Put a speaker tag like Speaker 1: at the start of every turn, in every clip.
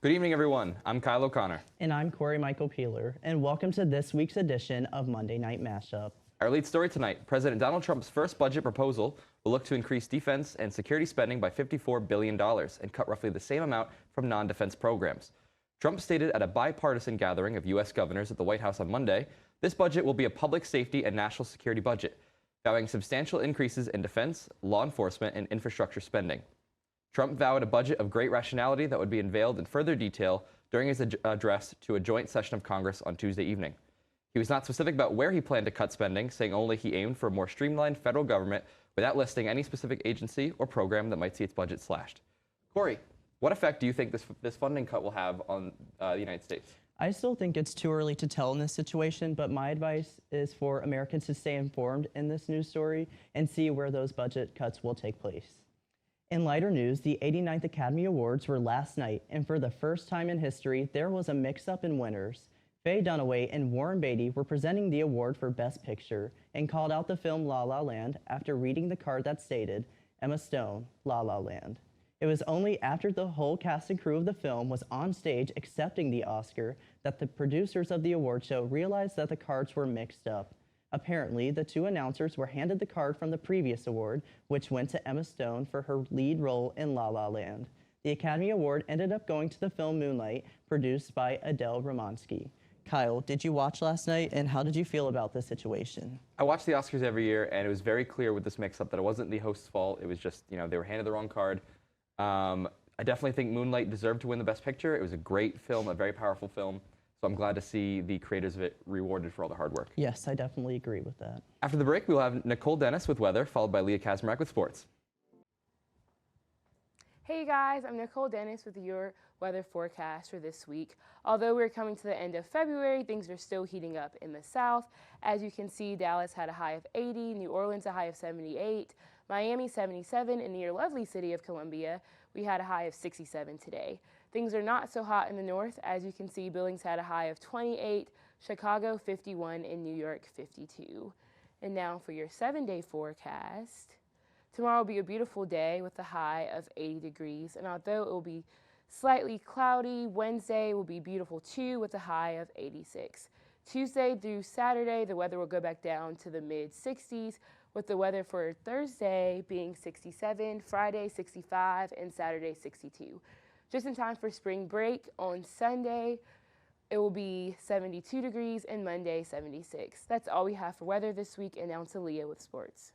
Speaker 1: Good evening, everyone. I'm Kyle O'Connor.
Speaker 2: And I'm Corey Michael Peeler, and welcome to this week's edition of Monday Night Mashup.
Speaker 1: Our lead story tonight, President Donald Trump's first budget proposal will look to increase defense and security spending by $54 billion and cut roughly the same amount from non-defense programs. Trump stated at a bipartisan gathering of U.S. governors at the White House on Monday, this budget will be a public safety and national security budget, vowing substantial increases in defense, law enforcement, and infrastructure spending. Trump vowed a budget of great rationality that would be unveiled in further detail during his address to a joint session of Congress on Tuesday evening. He was not specific about where he planned to cut spending, saying only he aimed for a more streamlined federal government without listing any specific agency or program that might see its budget slashed. Corey, what effect do you think this funding cut will have on the United States?
Speaker 2: I still think it's too early to tell in this situation, but my advice is for Americans to stay informed in this news story and see where those budget cuts will take place. In lighter news, the 89th Academy Awards were last night, and for the first time in history, there was a mix-up in winners. Faye Dunaway and Warren Beatty were presenting the award for Best Picture and called out the film La La Land after reading the card that stated, Emma Stone, La La Land. It was only after the whole cast and crew of the film was on stage accepting the Oscar that the producers of the award show realized that the cards were mixed up. Apparently, the two announcers were handed the card from the previous award, which went to Emma Stone for her lead role in La La Land. The Academy Award ended up going to the film Moonlight, produced by Adele Romansky. Kyle, did you watch last night, and how did you feel about this situation?
Speaker 1: I watch the Oscars every year, and it was very clear with this mix-up that it wasn't the host's fault. It was just, they were handed the wrong card. I definitely think Moonlight deserved to win the Best Picture. It was a great film, a very powerful film. So I'm glad to see the creators of it rewarded for all the hard work.
Speaker 2: Yes, I definitely agree with that.
Speaker 1: After the break, we'll have Nicole Dennis with weather, followed by Leah Kazmarek with sports.
Speaker 3: Hey guys, I'm Nicole Dennis with your weather forecast for this week. Although we're coming to the end of February, things are still heating up in the south. As you can see, Dallas had a high of 80, New Orleans a high of 78, Miami 77, and near lovely city of Columbia, we had a high of 67 today. Things are not so hot in the north. As you can see, Billings had a high of 28, Chicago 51, and New York 52. And now for your 7-day forecast. Tomorrow will be a beautiful day with a high of 80 degrees. And although it will be slightly cloudy, Wednesday will be beautiful too with a high of 86. Tuesday through Saturday, the weather will go back down to the mid-60s, with the weather for Thursday being 67, Friday 65, and Saturday 62. Just in time for spring break, on Sunday, it will be 72 degrees and Monday 76. That's all we have for weather this week, and now to Leah with sports.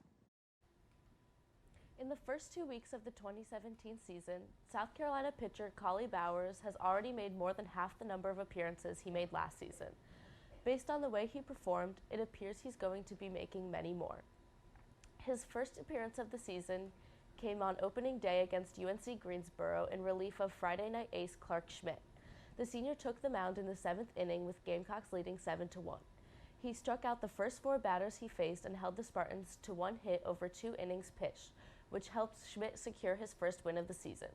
Speaker 4: In the first 2 weeks of the 2017 season, South Carolina pitcher Collie Bowers has already made more than half the number of appearances he made last season. Based on the way he performed, it appears he's going to be making many more. His first appearance of the season came on opening day against UNC Greensboro in relief of Friday night ace Clark Schmidt. The senior took the mound in the 7th inning with Gamecocks leading 7-1. He struck out the first 4 batters he faced and held the Spartans to 1 hit over 2 innings pitched, which helped Schmidt secure his first win of the season.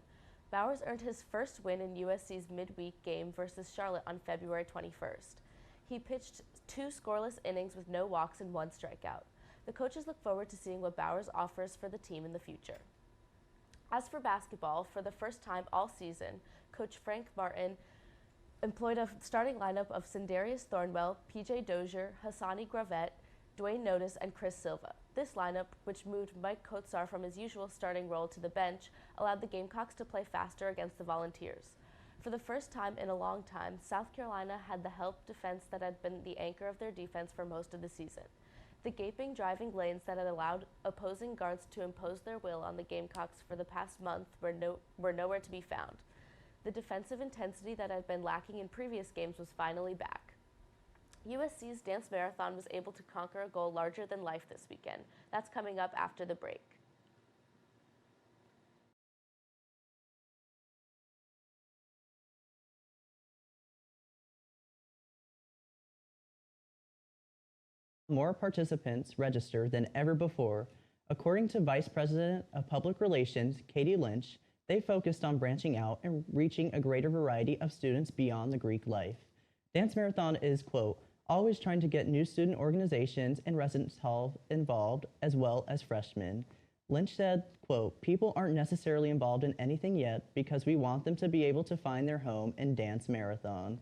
Speaker 4: Bowers earned his first win in USC's midweek game versus Charlotte on February 21st. He pitched 2 scoreless innings with no walks and 1 strikeout. The coaches look forward to seeing what Bowers offers for the team in the future. As for basketball, for the first time all season, Coach Frank Martin employed a starting lineup of Sindarius Thornwell, PJ Dozier, Hassani Gravett, Dwayne Notice, and Chris Silva. This lineup, which moved Mike Kotsar from his usual starting role to the bench, allowed the Gamecocks to play faster against the Volunteers. For the first time in a long time, South Carolina had the help defense that had been the anchor of their defense for most of the season. The gaping driving lanes that had allowed opposing guards to impose their will on the Gamecocks for the past month were nowhere to be found. The defensive intensity that had been lacking in previous games was finally back. USC's dance marathon was able to conquer a goal larger than life this weekend. That's coming up after the break.
Speaker 2: More participants registered than ever before. According to Vice President of Public Relations, Katie Lynch, they focused on branching out and reaching a greater variety of students beyond the Greek life. Dance Marathon is, quote, always trying to get new student organizations and residence halls involved, as well as freshmen. Lynch said, quote, "People aren't necessarily involved in anything yet because we want them to be able to find their home in Dance Marathon."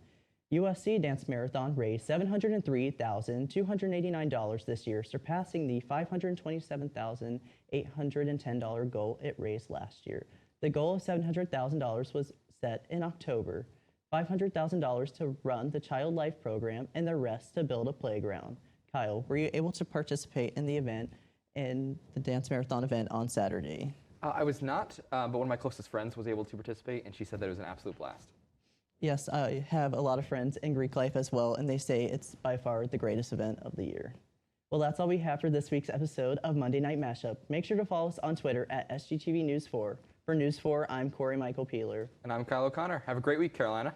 Speaker 2: USC Dance Marathon raised $703,289 this year, surpassing the $527,810 goal it raised last year. The goal of $700,000 was set in October, $500,000 to run the Child Life program, and the rest to build a playground. Kyle, were you able to participate in the event, in the Dance Marathon event on Saturday?
Speaker 1: I was not, but one of my closest friends was able to participate, and she said that it was an absolute blast.
Speaker 2: Yes, I have a lot of friends in Greek life as well, and they say it's by far the greatest event of the year. Well, that's all we have for this week's episode of Monday Night Mashup. Make sure to follow us on Twitter at SGTV News 4. For News 4, I'm Corey Michael Peeler.
Speaker 1: And I'm Kyle O'Connor. Have a great week, Carolina.